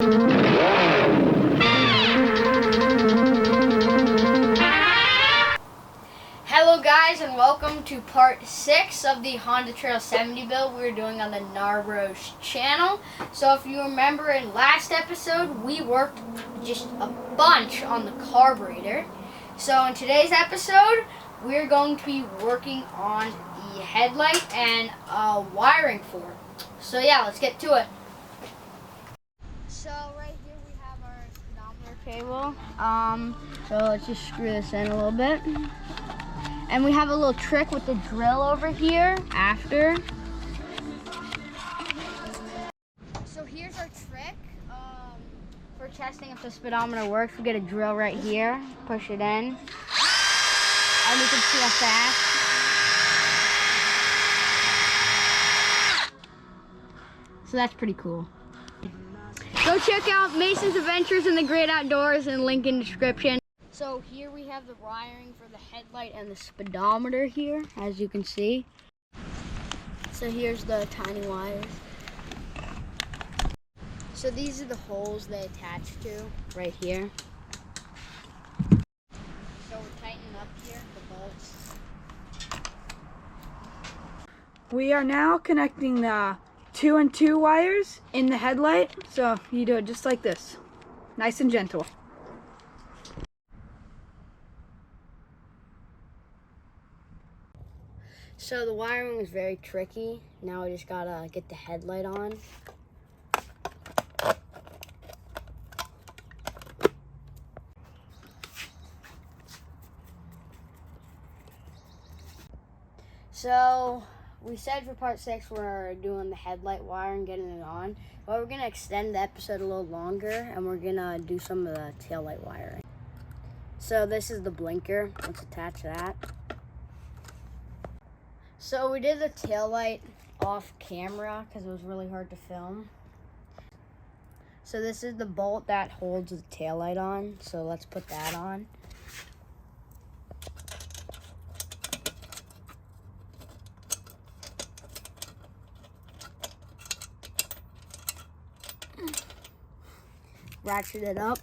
Hello guys, and welcome to part 6 of the Honda Trail 70 build we're doing on the Narros channel. So if you remember in last episode, we worked just a bunch on the carburetor. So in today's episode, we're going to be working on the headlight and wiring for it. So yeah, let's get to it. So right here we have our speedometer cable. So let's just screw this in a little bit. And we have a little trick with the drill over here after. So here's our trick for testing if the speedometer works. We get a drill right here, push it in, and we can see how fast. So that's pretty cool. Go check out Mason's Adventures in the Great Outdoors and link in the description. So here we have the wiring for the headlight and the speedometer here, as you can see. So here's the tiny wires. So these are the holes they attach to right here. So we're tightening up here, the bolts. We are now connecting the 2 and 2 wires in the headlight. So you do it just like this, nice and gentle. So the wiring is very tricky. Now I just gotta get the headlight on. So we said for part 6 we're doing the headlight wire and getting it on, but we're gonna extend the episode a little longer and we're gonna do some of the taillight wiring. So this is the blinker. Let's attach that. So we did the taillight off camera because it was really hard to film. So this is the bolt that holds the taillight on. So let's put that on. Ratchet it up.